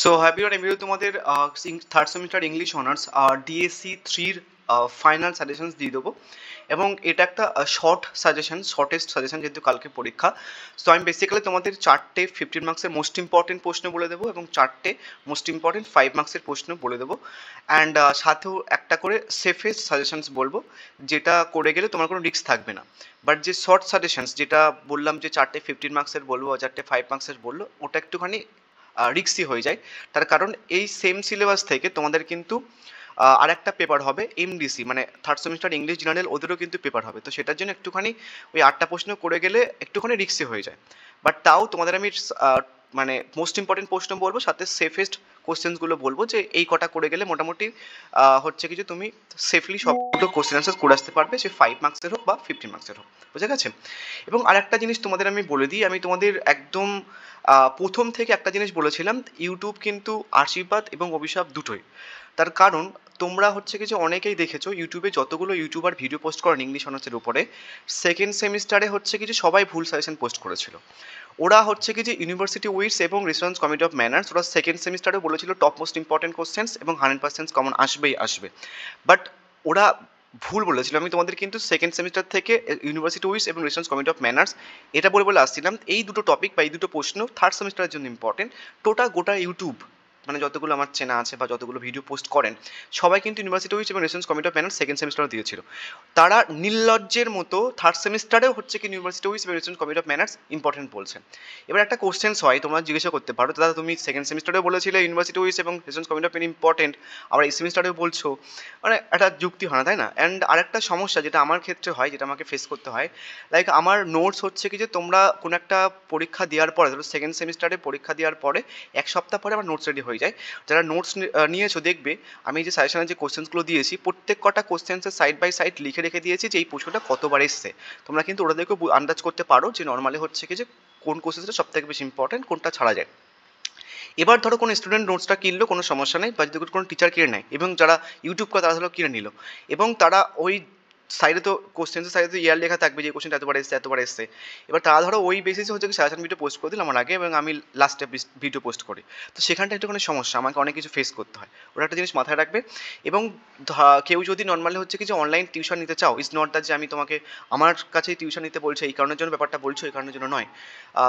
So happy এমবিও তোমাদের third semester English honours DSC থ্রির final suggestions দিয়ে দেবো এবং এটা একটা শর্টেস্ট সাজেশন যেহেতু কালকে পরীক্ষা। সো আমি বেসিক্যালি তোমাদের 4টে 15 মার্কসের মোস্ট ইম্পর্টেন্ট প্রশ্ন বলে দেবো এবং 4টে মোস্ট ইম্পর্টেন্ট 5 মার্কসের প্রশ্ন বলে দেবো অ্যান্ড সাথেও একটা করে সেফেস্ট সাজেশনস বলবো, যেটা করে গেলে তোমার কোনো রিস্ক থাকবে না। বাট যে শর্ট সাজেশনস যেটা বললাম যে 4টে 15 মার্কসের বলবো আর 4টে 5 মার্কসের বললো, ওটা একটুখানি রিক্সি হয়ে যায়। তার কারণ এই সেম সিলেবাস থেকে তোমাদের কিন্তু আর একটা পেপার হবে এমডিসি, মানে থার্ড সেমিস্টার ইংলিশ জেনারেল, ওদেরও কিন্তু পেপার হবে। তো সেটার জন্য একটুখানি ওই 8টা প্রশ্ন করে গেলে একটুখানি রিক্সি হয়ে যায়। বাট তাও তোমাদের আমি মানে মোস্ট ইম্পর্টেন্ট প্রশ্ন বলবো, সাথে সেফেস্ট কোশ্চেন্সগুলো বলবো, যে এই কটা করে গেলে মোটামুটি হচ্ছে কি যে তুমি সেফলি সবগুলো কোশ্চেন আনসার করে আসতে পারবে, সে 5 মার্কসের হোক বা 15 মার্কসের হোক। বুঝে গেছে? এবং আরেকটা জিনিস তোমাদের আমি বলে দিই, আমি তোমাদের একদম প্রথম থেকে একটা জিনিস বলেছিলাম, ইউটিউব কিন্তু আশীর্বাদ এবং অভিশাপ দুটোই। তার কারণ তোমরা হচ্ছে কি যে অনেকেই দেখেছো ইউটিউবে যতগুলো ইউটিউবার ভিডিও পোস্ট করেন ইংলিশ অনার্সের উপরে, সেকেন্ড সেমিস্টারে হচ্ছে কি যে সবাই ভুল সাজেশন পোস্ট করেছিল। ওরা হচ্ছে কি যে ইউনিভার্সিটি উইটস এবং রেসপন্স কমিটি অফ ম্যানার্স, ওরা সেকেন্ড সেমিস্টারে বলেছিল টপ মোস্ট ইম্পর্টেন্ট কোশ্চেন্স এবং 100% কমন আসবেই আসবে। বাট ওরা ভুল বলেছিল। আমি তোমাদের কিন্তু সেকেন্ড সেমিস্টার থেকে ইউনিভার্সিটি উইটস এবং রেসপন্স কমিটি অফ ম্যানার্স এটা বলে বলে আসছিলাম, এই দুটো টপিক বা এই দুটো প্রশ্ন থার্ড সেমিস্টারের জন্য ইম্পর্টেন্ট। গোটা ইউটিউব মানে যতগুলো আমার চেনা আছে বা যতগুলো ভিডিও পোস্ট করেন, সবাই কিন্তু ইউনিভার্সিটি উইচ এবং response committee of manners second সেমিস্টারে দিয়েছিল। তারা নির্লজ্জের মতো থার্ড সেমিস্টারেও হচ্ছে কি ইউনিভার্সিটি উইচ এবং response committee of manners important বলছে। এবার একটা কোশ্চেন্স হয়, তোমরা জিজ্ঞাসা করতে পারো, দাদা তুমি সেকেন্ড সেমিস্টারেও বলেছিলে ইউনিভার্সিটি উইচ এবং রেসপন্স কমিটি অফ ইম্পর্টেন্ট, আবার এই সেমিস্টারেও বলছো, মানে একটা যুক্তি হয় না, তাই না? অ্যান্ড আরেকটা সমস্যা যেটা আমার ক্ষেত্রে হয়, যেটা আমাকে ফেস করতে হয়, লাইক আমার নোটস হচ্ছে কি যে তোমরা কোনো একটা পরীক্ষা দেওয়ার পরে, ধরো সেকেন্ড সেমিস্টারে পরীক্ষা দেওয়ার পরে 1 সপ্তাহ পরে আমার নোটস রেডি হয়ে যায়। যারা নোটস নিয়েছো দেখবে আমি যে সাজেশনে যে কোশ্চেন্সগুলো দিয়েছি, প্রত্যেক কটা কোশ্চেন্সের সাইড বাই সাইড লিখে রেখে দিয়েছি যে এই প্রশ্নটা কতবার এসছে। তোমরা কিন্তু ওটা দেখে আন্দাজ করতে পারো যে নর্মালি হচ্ছে কি যে কোন কোশ্চেন্সটা সব থেকে বেশি ইম্পর্টেন্ট, কোনটা ছাড়া যায়। এবার ধরো কোনো স্টুডেন্ট নোটসটা কিনলো, কোনো সমস্যা নেই, বা যদি কোনো টিচার কিনে নেয়, এবং যারা ইউটিউব করে তারা ধরো কিনে নিল, এবং তারা ওই সাইডে তো কোশ্চেন্সের সাইডে তো ইয়ার লেখা থাকবে যে কোশ্চেনটা এতবার এসছে। এবার তারা ধরো ওই বেসিসে হচ্ছে কি সাজেশন ভিডিও পোস্ট করে দিল আমার আগে, এবং আমি লাস্টে ভিডিও পোস্ট করি। তো সেখানটা একটুখানি সমস্যা, আমাকে অনেক কিছু ফেস করতে হয়। ওটা একটা জিনিস মাথায় রাখবে। এবং কেউ যদি নর্মালি হচ্ছে কি যে অনলাইন টিউশন নিতে চাও, ইজ নট দ্যাট যে আমি তোমাকে আমার কাছেই টিউশন নিতে বলছি এই কারণের জন্য ব্যাপারটা বলছো, এই কারণের জন্য নয়।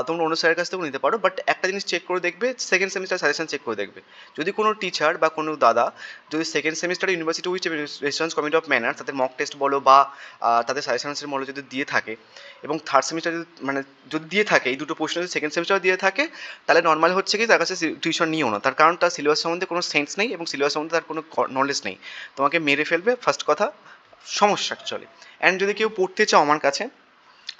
তোমরা অন্য স্যারের কাছ থেকেও নিতে পারো, বাট একটা জিনিস চেক করে দেখবে, সেকেন্ড সেমিস্টার সাজেশন চেক করে দেখবে। যদি কোনো টিচার বা কোনো দাদা যদি সেকেন্ড সেমিস্টারে university which response committee of manners তাদের মক টেস্ট বলো বা তাদের সাজেশনসের মূল্য যদি দিয়ে থাকে, এবং থার্ড সেমিস্টার মানে যদি দিয়ে থাকে, এই দুটো প্রশ্ন যদি সেকেন্ড সেমিস্টার দিয়ে থাকে, তাহলে নর্মাল হচ্ছে কি তার কাছে টিউশন নিও না। তার কারণ তার সিলেবাস সম্বন্ধে কোনো সেন্স নেই এবং সিলেবাস সম্বন্ধে তার কোনো নলেজ নেই, তোমাকে মেরে ফেলবে, ফার্স্ট কথা সমস্যা অ্যাকচুয়ালি। অ্যান্ড যদি কেউ পড়তে চাও আমার কাছে,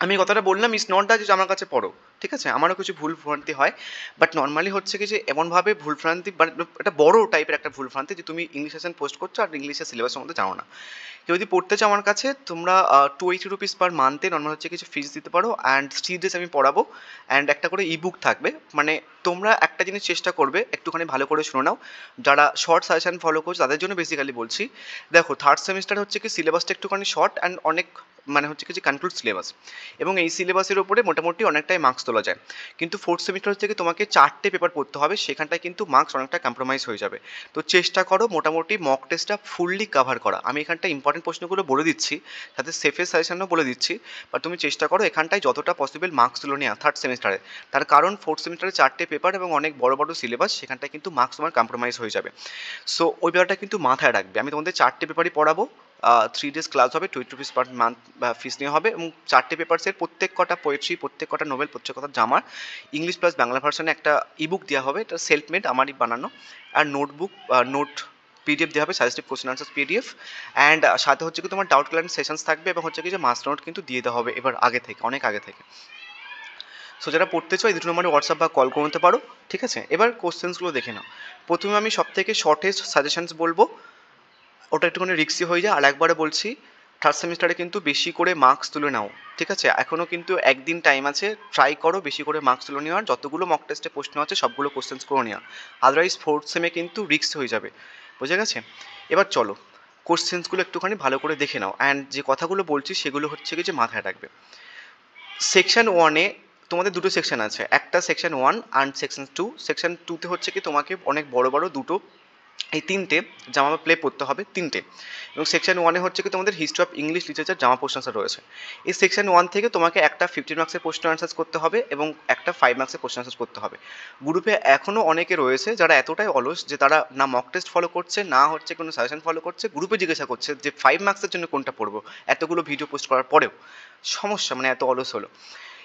আমি কথাটা বললাম ইজ নট দ্যাট যে আমার কাছে পড়ো, ঠিক আছে, আমারও কিছু ভুল ভ্রান্তি হয়, বাট নর্মালি হচ্ছে কি যে এমনভাবে ভুল ভ্রান্তি, বাট একটা বড় টাইপের একটা ভুল ভ্রান্তি যে তুমি ইংলিশ সেশন পোস্ট করছো আর ইংলিশের সিলেবাস সম্বন্ধে জানো না। কেউ যদি পড়তে চাও আমার কাছে, তোমরা 280 রুপিস পার মান্থে নর্মাল হচ্ছে কিছু ফিস দিতে পারো, অ্যান্ড 3 ডেজ আমি পড়াবো, অ্যান্ড একটা করে ইবুক থাকবে। মানে তোমরা একটা জিনিস চেষ্টা করবে, একটুখানি ভালো করে শুনে নাও, যারা শর্ট সাজেশন ফলো করছো তাদের জন্য বেসিক্যালি বলছি। দেখো থার্ড সেমিস্টার হচ্ছে কি সিলেবাসটা একটুখানি শর্ট অ্যান্ড অনেক মানে হচ্ছে কি যে কনক্লুড সিলেবাস, এবং এই সিলেবাসের ওপরে মোটামুটি অনেকটাই মার্কস তোলা যায়। কিন্তু ফোর্থ সেমিস্টার থেকে তোমাকে 4টে পেপার পড়তে হবে, সেখানটায় কিন্তু মার্কস অনেকটা কম্প্রোমাইজ হয়ে যাবে। তো চেষ্টা করো মোটামুটি মক টেস্টটা ফুললি কভার করা। আমি এখানটা ইম্পর্টেন্ট প্রশ্নগুলো বলে দিচ্ছি, সাথে সেফের সাজেশনও বলে দিচ্ছি, বাট তুমি চেষ্টা করো এখানটায় যতটা পসিবল মার্কস তুলে নেওয়া থার্ড সেমিস্টারে। তার কারণ ফোর্থ সেমিস্টারে 4টে পেপার এবং অনেক বড় বড় সিলেবাস, সেখানটায় কিন্তু মার্কস তোমার কম্প্রোমাইজ হয়ে যাবে। সো ওই ব্যাপারটা কিন্তু মাথায় রাখবে। আমি তোমাদের 4টে পেপারই পড়াবো, 3 ডেজ ক্লাস হবে, 20 রুপিস পার মান্থ ফিস নেওয়া হবে, এবং 4টে পেপারসের প্রত্যেক কটা পোয়েট্রি, প্রত্যেক কটা নোবেল, প্রত্যেক কটা জামার ইংলিশ প্লাস বাংলা ভার্সনে একটা ইবুক দেওয়া হবে, এটা সেলফ মেড আমারই বানানো, আর নোট পিডিএফ দেওয়া হবে, suggestive question answer PDF, and সাথে হচ্ছে কি তোমার ডাউট ক্লিয়ারিং সেশনস থাকবে, এবং হচ্ছে কি যে মাস্টার নোট কিন্তু দিয়ে দেওয়া হবে এবার আগে থেকে, অনেক আগে থেকে। সো যারা পড়তে চাও এই দুটো নম্বরে হোয়াটসঅ্যাপ বা কল করে নিতে পারো, ঠিক আছে? এবার কোশ্চেন্সগুলো দেখে নাও। প্রথমে আমি সব থেকে শর্টেস্ট সাজেশনস বলবো, ওটা একটুখানি রিক্সি হয়ে যায়। আর একবারে বলছি, থার্ড সেমিস্টারে কিন্তু বেশি করে মার্কস তুলে নাও, ঠিক আছে? এখনও কিন্তু একদিন টাইম আছে, ট্রাই করো বেশি করে মার্কস তুলে নেওয়ার, যতগুলো মক টেস্টে প্রশ্ন আছে সবগুলো কোশ্চেন্স করে নেওয়া, আদারওয়াইজ ফোর্থ সেমে কিন্তু রিক্স হয়ে যাবে। বুঝে গেছে? এবার চলো কোশ্চেন্সগুলো একটুখানি ভালো করে দেখে নাও, অ্যান্ড যে কথাগুলো বলছি সেগুলো হচ্ছে কি যে মাথায় রাখবে। সেকশন 1-এ তোমাদের দুটো সেকশন আছে, একটা সেকশন 1 অ্যান্ড সেকশন 2। সেকশন 2তে হচ্ছে কি তোমাকে অনেক বড় বড় দুটো এই তিনটে জামা প্লে পড়তে হবে, তিনটে। এবং সেকশন 1-এ হচ্ছে কি তোমাদের হিস্ট্রি অফ ইংলিশ লিটারেচার জামা প্রশ্ন আনসার রয়েছে। এই সেকশন 1 থেকে তোমাকে একটা 15 মার্কসের প্রশ্ন আনসার করতে হবে এবং একটা 5 মার্কসের প্রশ্ন আনসার করতে হবে। গ্রুপে এখনও অনেকে রয়েছে যারা এতটাই অলস যে তারা না মক টেস্ট ফলো করছে, না হচ্ছে কোনো সাজেশন ফলো করছে, গ্রুপে জিজ্ঞাসা করছে যে 5 মার্কসের জন্য কোনটা পড়বো, এতগুলো ভিডিও পোস্ট করার পরেও। সমস্যা মানে এত অলস হলো।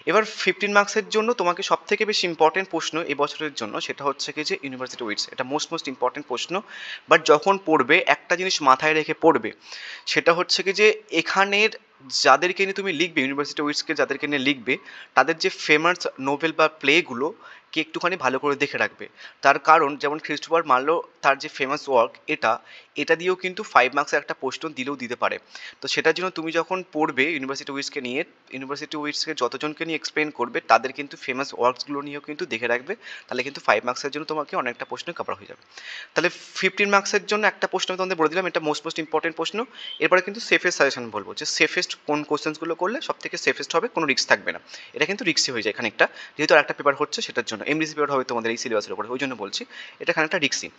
এবার 15 মার্কসের জন্য তোমাকে সব থেকে বেশি ইম্পর্টেন্ট প্রশ্ন এবছরের জন্য সেটা হচ্ছে কি যে ইউনিভার্সিটি উইটস, এটা মোস্ট ইম্পর্টেন্ট প্রশ্ন। বাট যখন পড়বে একটা জিনিস মাথায় রেখে পড়বে, সেটা হচ্ছে কি যে এখানের যাদেরকে নিয়ে তুমি লিখবে, ইউনিভার্সিটি উইটসকে যাদেরকে নিয়ে লিখবে, তাদের যে ফেমাস নোভেল বা প্লেগুলো কে একটুখানি ভালো করে দেখে রাখবে। তার কারণ যেমন ক্রিস্টোফার মার্লো, তার যে ফেমাস ওয়ার্ক এটা দিয়েও কিন্তু 5 মার্কসের একটা প্রশ্ন দিলেও দিতে পারে। তো সেটার জন্য তুমি যখন পড়বে ইউনিভার্সিটি উইটসকে নিয়ে, ইউনিভার্সিটি উইটসকে যতজনকে নিয়ে এক্সপ্লেন করবে তাদের কিন্তু ফেমাস ওয়ার্কসগুলো নিয়েও কিন্তু দেখে রাখবে, তাহলে কিন্তু 5 মার্কসের জন্য তোমাকে অনেকটা প্রশ্ন কভার হয়ে যাবে। তাহলে 15 মার্কসের জন্য একটা প্রশ্ন আমি তোমাদের বলে দিলাম, এটা মোস্ট ইম্পর্টেন্ট প্রশ্ন। এরপরে কিন্তু সেফেস্ট সাজেশন বলবো, যে সেফেস্ট কোন কোশ্চেন্সগুলো করলে সব থেকে সেফেস্ট হবে, কোনো রিস্ক থাকবে না। এটা কিন্তু রিস্কই হয়ে যায় খানিকটা, যেহেতু আর একটা পেপার হচ্ছে সেটার জন্য, এমডিসি পেপার হবে তোমাদের এই সিলেবাসের উপরে, ওই জন্য বলছি এটা খানিকটা রিস্কি।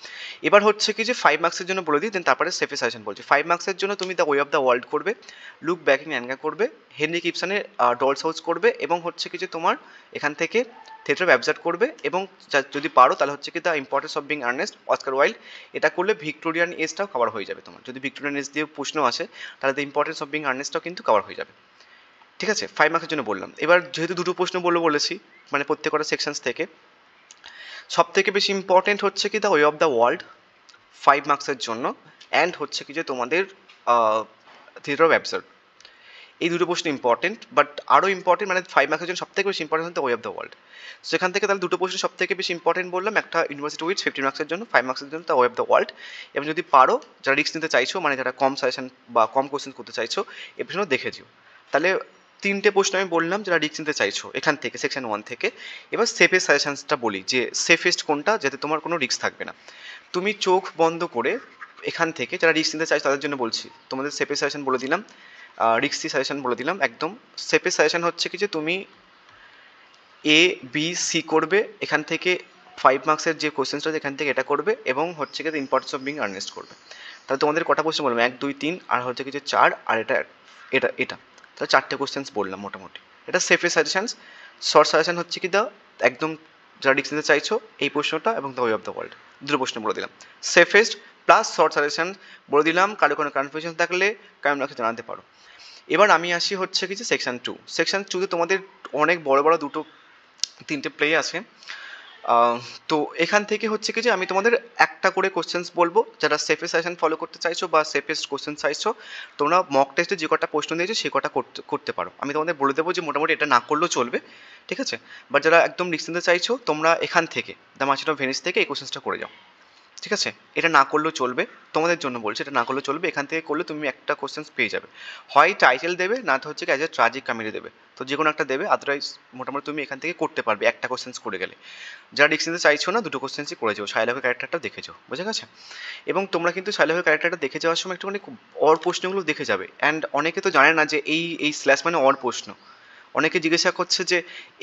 এবার হচ্ছে কি যে 5 মার্কসের জন্য বলে দিই, দেন তারপরে সেফেস্ট সাজেশন বলছি। 5 মার্কসের জন্য তুমি the way of the world করবে, লুক ব্যাক ইন অ্যাঙ্গার করবে, হেনরি কিপসনের ডলস হাউস করবে, এবং হচ্ছে কি যে তোমার এখান থেকে থিয়েটার অ্যাবজার্ভ করবে, এবং যদি পারো তাহলে হচ্ছে কি the importance of being Earnest, Oscar Wilde. এটা করলে ভিক্টোরিয়ান এজটাও কভার হয়ে যাবে তোমার, যদি ভিক্টোরিয়ান এজ দিয়ে প্রশ্ন আসে তাহলে দ্য ইম্পর্টেন্স অফ বিং আর্নেস্টটাও কিন্তু কভার হয়ে যাবে। ঠিক আছে, 5 মার্কসের জন্য বললাম। এবার যেহেতু দুটো প্রশ্ন বলেছি, মানে প্রত্যেকটা সেকশনস থেকে সব থেকে বেশি ইম্পর্টেন্ট হচ্ছে কি the way of the world 5 মার্কসের জন্য, অ্যান্ড হচ্ছে কি যে তোমাদের থিয়েটার অফ অ্যাবসার্ড। এই দুটো প্রশ্ন ইম্পর্টেন্ট, বাট আরও ইম্পর্টেন্ট মানে 5 মার্কসের জন্য সব থেকে বেশি ইম্পর্টেন্ট হচ্ছে ওয়ে অফ দ্য ওয়ার্ল্ড। সেখান থেকে তাহলে দুটো প্রশ্ন সব থেকে বেশি ইম্পর্টেন্ট বললাম, একটা ইউনিভার্সিটি উইথ 15 মার্কসের জন্য, 5 মার্কসের জন্য the way of the world. এবং যদি পারো, যারা রিস্ক নিতে চাইছো, মানে যারা কম সাজেশন বা কম কোশ্চেন করতে চাইছো, এই প্রশ্ন দেখে দিও। তাহলে তিনটে প্রশ্ন আমি বললাম যারা রিস্ক নিতে চাইছো এখান থেকে, সেকশন 1 থেকে। এবার সেফেস্ট সাজেশনসটা বলি, যে সেফেস্ট কোনটা, যাতে তোমার কোনো রিস্ক থাকবে না। তুমি চোখ বন্ধ করে এখান থেকে, যারা রিস্ক নিতে চাইছো তাদের জন্য বলছি, তোমাদের সেফেস্ট সাজেশন বলে দিলাম, রিক্সি সাজেশন বলে দিলাম একদম। সেফেস্ট সাজেশন হচ্ছে কি যে তুমি এ বি সি করবে, এখান থেকে 5 মার্কসের যে কোশ্চেন্সটা এখান থেকে এটা করবে, এবং হচ্ছে কি ইম্পর্টেন্স অফ বিং আর্নেস্ট করবে। তাহলে তোমাদের কটা প্রশ্ন বললাম, 1 2 3, আর হচ্ছে কি যে 4, আর এটা এটা এটা তাহলে 4টে কোশ্চেন্স বললাম মোটামুটি। এটা সেফেস্ট সাজেশনস। শর্ট সাজেশন হচ্ছে কি দা একদম যারা রিস্ক নিতে চাইছো এই প্রশ্নটা, এবং the way of the world, দুটো প্রশ্ন বলে দিলাম। সেফেস্ট প্লাস শর্ট সাজেশন বলে দিলাম, কারো কোনো কনফিউশন থাকলে কমেন্ট বক্সে জানাতে পারো। এবার আমি আসি হচ্ছে কি যে সেকশন 2। সেকশন 2তে তোমাদের অনেক বড় বড় তিনটে প্লে আছে। তো এখান থেকে হচ্ছে কি যে আমি তোমাদের একটা করে কোশ্চেন্স বলবো, যারা সেফেস্ট সাজেশন ফলো করতে চাইছো বা সেফেস্ট কোশ্চেন চাইছো, তোমরা মক টেস্টে যে কটা প্রশ্ন দিয়েছো সে কটা করতে পারো। আমি তোমাদের বলে দেবো যে মোটামুটি এটা না করলেও চলবে, ঠিক আছে। বাট যারা একদম রিস্ক নিতে চাইছো, তোমরা এখান থেকে দ্য মার্চেন্ট অফ ভেনিস থেকে এই কোশ্চেন্সটা করে যাও, ঠিক আছে। এটা না করলেও চলবে, তোমাদের জন্য বলছি, এটা না করলেও চলবে। এখান থেকে করলে তুমি একটা কোশ্চেন্স পেয়ে যাবে, হয় টাইটেল দেবে, না তো হচ্ছে অ্যাজ এ ট্রাজিক কমেডি দেবে, তো যে কোনো একটা দেবে। আদারওয়াইজ মোটামুটি তুমি এখান থেকে করতে পারবে একটা কোশ্চেন্স করে গেলে। যারা রিস্ক নিতে চাইছো না, দুটো কোশ্চেন্সই করে যাও, শাইলকের ক্যারেক্টারটা দেখে যাও, বুঝে গেছে। এবং তোমরা কিন্তু শাইলকের ক্যারেক্টারটা দেখে যাওয়ার সময় একটুখানি অর প্রশ্নগুলো দেখে যাবে। অ্যান্ড অনেকে তো জানে না যে এই স্ল্যাশ মানে অর প্রশ্ন। অনেকে জিজ্ঞাসা করছে যে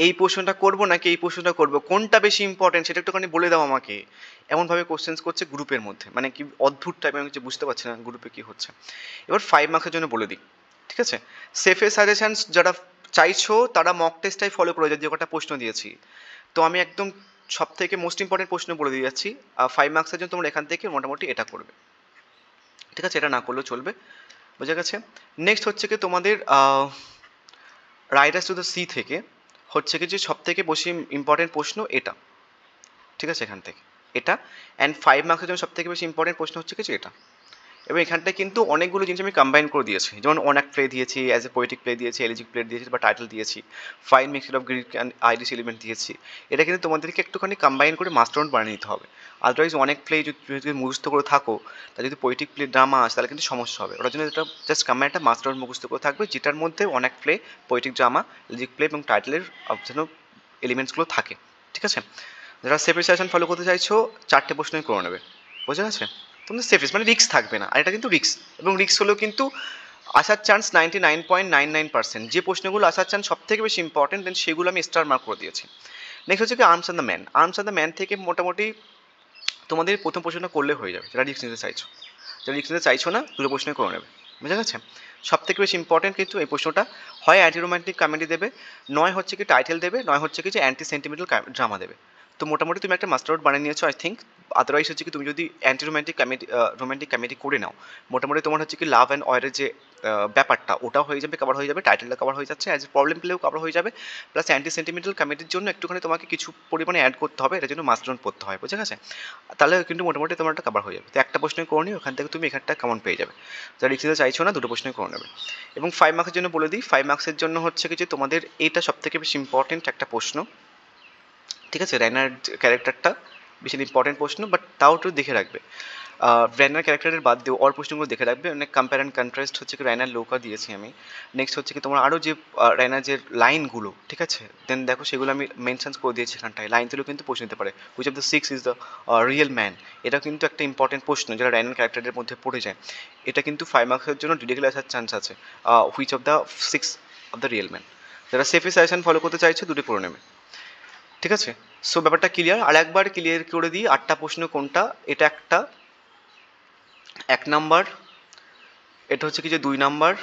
এই প্রশ্নটা করবো নাকি এই প্রশ্নটা করবো, কোনটা বেশি ইম্পর্টেন্ট সেটা একটুখানি বলে দাও আমাকে, এমনভাবে কোশ্চেন্স করছে গ্রুপের মধ্যে, মানে কি অদ্ভুত টাইপের, আমি কিছু বুঝতে পারছি না গ্রুপে কী হচ্ছে। এবার 5 মার্কসের জন্য বলে দিই, ঠিক আছে। সেফে সাজেশনস যারা চাইছো তারা মক টেস্টটাই ফলো করে যে কটা প্রশ্ন দিয়েছি। তো আমি একদম সব থেকে মোস্ট ইম্পর্টেন্ট প্রশ্ন বলে দিয়ে যাচ্ছি। 5 মার্কসের জন্য তোমরা এখান থেকে মোটামুটি এটা করবে, ঠিক আছে, এটা না করলেও চলবে, বুঝে গেছে। নেক্সট হচ্ছে কি তোমাদের রাইডার্স টু দ্য সি থেকে হচ্ছে কি যে সব থেকে বেশি ইম্পর্টেন্ট প্রশ্ন এটা, ঠিক আছে, এখান থেকে এটা। অ্যান্ড 5 মার্কসের জন্য সব থেকে বেশি ইম্পর্টেন্ট প্রশ্ন হচ্ছে কিছু এটা। এবং এখানটায় কিন্তু অনেকগুলো জিনিস আমি কম্বাইন করে দিয়েছি, যেমন অনেক প্লে দিয়েছি, অ্যাজ এ পোয়েটিক প্লে দিয়েছি, এলিজিক প্লে দিয়েছি বা টাইটেল দিয়েছি, fine mixture of Greek and Irish element দিয়েছি। এটা কিন্তু তোমাদেরকে একটুখানি কম্বাইন করে মাস্টার নোট বানিয়ে নিতে হবে। আদারওয়াইজ অনেক প্লে যদি মুখস্থ করে থাকো, তা যদি পোয়েটিক প্লে ড্রামা আসে তাহলে কিন্তু সমস্যা হবে। ওটার জন্য এটা জাস্ট কম্বাইন একটা মাস্টার নোট মুখস্থ করে থাকবে, যেটার মধ্যে অনেক প্লে, পোয়েটিক ড্রামা, এলিজিক প্লে এবং টাইটেলের যেন এলিমেন্টসগুলো থাকে, ঠিক আছে। যারা সেপারেশন ফলো করতে চাইছো 4টে প্রশ্নই করে নেবে, বোঝা গেছে। তোমাদের সেফেস্ট মানে রিস্ক থাকবে না, আর এটা কিন্তু রিস্ক, এবং রিস্ক হলেও কিন্তু আসার চান্স 99.99%। যে প্রশ্নগুলো আসার চান্স সব থেকে বেশি ইম্পর্টেন্ট, দেন সেগুলো আমি স্টার মার্ক করে দিয়েছি। নেক্সট হচ্ছে কি arms and the man. Arms and the man থেকে মোটামুটি তোমাদের প্রথম প্রশ্নটা করলে হয়ে যাবে, যারা রিস্ক নিতে চাইছো। যারা রিস্ক নিতে চাইছো না, দুটো প্রশ্নই করে নেবে, বুঝা গেছে? সব থেকে বেশি ইম্পর্টেন্ট কিন্তু এই প্রশ্নটা, হয় অ্যান্টি রোমান্টিক কমেডি দেবে, নয় হচ্ছে কি টাইটেল দেবে, নয় হচ্ছে কি যে অ্যান্টি সেন্টিমেন্টাল ড্রামা দেবে। তো মোটামুটি তুমি একটা মাস্টার নোট বানিয়ে নিয়েছো আই থিঙ্ক। আদারওয়াইজ হচ্ছে কি তুমি যদি অ্যান্টি রোমান্টিক কমেডি করে নাও, মোটামুটি তোমার হচ্ছে কি লাভ অ্যান্ড ওয়ারের যে ব্যাপারটা ওটাও হয়ে যাবে, কভার হয়ে যাবে, টাইটেলটা কভার হয়ে যাচ্ছে, অ্যাজ এ প্রবলেম প্লেও কভার হয়ে যাবে, প্লাস অ্যান্টি সেন্টিমেন্টাল কমেডির জন্য একটুখানি তোমাকে কিছু পরিমাণে অ্যাড করতে হবে, এটার জন্য মাস্টার নোট পড়তে হয়, বুঝে গেছে? তাহলে কিন্তু মোটামুটি তোমার একটা কভার হয়ে যাবে। তো একটা প্রশ্নই করে নিও, ওখান থেকে তুমি এখানটা কমন পেয়ে যাবে। যারা রিক্স নিতে চাইছো না, দুটো প্রশ্নই করে নেবে। এবং 5 মার্কসের জন্য বলে দিই, 5 মার্কসের জন্য হচ্ছে কি যে তোমাদের এইটা সব থেকে বেশি ইম্পর্টেন্ট একটা প্রশ্ন, ঠিক আছে? র্যানার ক্যারেক্টারটা বেশি ইম্পর্টেন্ট প্রশ্ন, বাট তাও একটু দেখে রাখবে। র্যানার ক্যারেক্টারের বাদ দিয়ে অর প্রশ্নগুলো দেখে রাখবে। অনেক কম্পেয়ার অ্যান্ড কন্ট্রাস্ট হচ্ছে কি র্যানার লোকা দিয়েছি আমি। নেক্সট হচ্ছে কি তোমার আরও যে র্যানার যে লাইনগুলো, ঠিক আছে, দেন দেখো সেগুলো আমি মেনশনস করে দিয়েছি এখানটায়। লাইন তুলেও কিন্তু প্রশ্ন নিতে পারে, which of the 6 is the real man. এটা কিন্তু একটা ইম্পর্টেন্ট প্রশ্ন যেটা র্যানার ক্যারেক্টারের মধ্যে পড়ে যায়। এটা কিন্তু 5 মার্কসের জন্য ডিরেক্টলি আসার চান্স আছে, which of the 6 of the real man. যারা সেফি সাজেশন ফলো করতে চাইছে দুটো পড়ে নেবে, ঠিক আছে? সো ব্যাপারটা ক্লিয়ার। আর একবার ক্লিয়ার করে দিই 8টা প্রশ্ন কোনটা। এটা একটা 1 নাম্বার, এটা হচ্ছে কি যে 2 নাম্বার,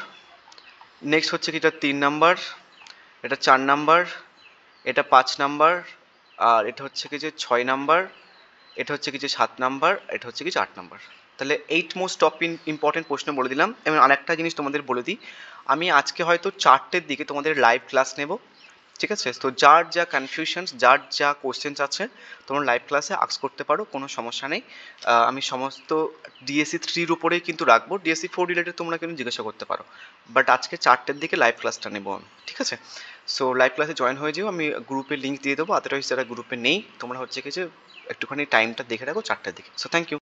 নেক্সট হচ্ছে কি এটা 3 নাম্বার, এটা 4 নাম্বার, এটা 5 নাম্বার, আর এটা হচ্ছে কি যে 6 নাম্বার, এটা হচ্ছে কি যে 7 নাম্বার, এটা হচ্ছে কি যে 8 নাম্বার। তাহলে 8 মোস্ট টপ ইম্পর্টেন্ট প্রশ্ন বলে দিলাম। এবং আরেকটা জিনিস তোমাদের বলে দিই, আমি আজকে হয়তো 4টের দিকে তোমাদের লাইভ ক্লাস নেব, ঠিক আছে? তো যার যা কনফিউশনস, যার যা কোশ্চেন্স আছে, তোমরা লাইভ ক্লাসে আস্ক করতে পারো, কোনো সমস্যা নেই। আমি সমস্ত ডিএসসি 3-র উপরেই কিন্তু রাখবো, ডিএসসি 4 রিলেটেড তোমরা কিন্তু জিজ্ঞাসা করতে পারো। বাট আজকে 4টের দিকে লাইভ ক্লাসটা নেবো আমি, ঠিক আছে? সো লাইভ ক্লাসে জয়েন হয়ে যাও, আমি গ্রুপে লিঙ্ক দিয়ে দেবো। আদারওয়াইজ যারা গ্রুপে নেই, তোমরা হচ্ছে কি যে একটুখানি টাইমটা দেখে রাখো 4টের দিকে। So thank you.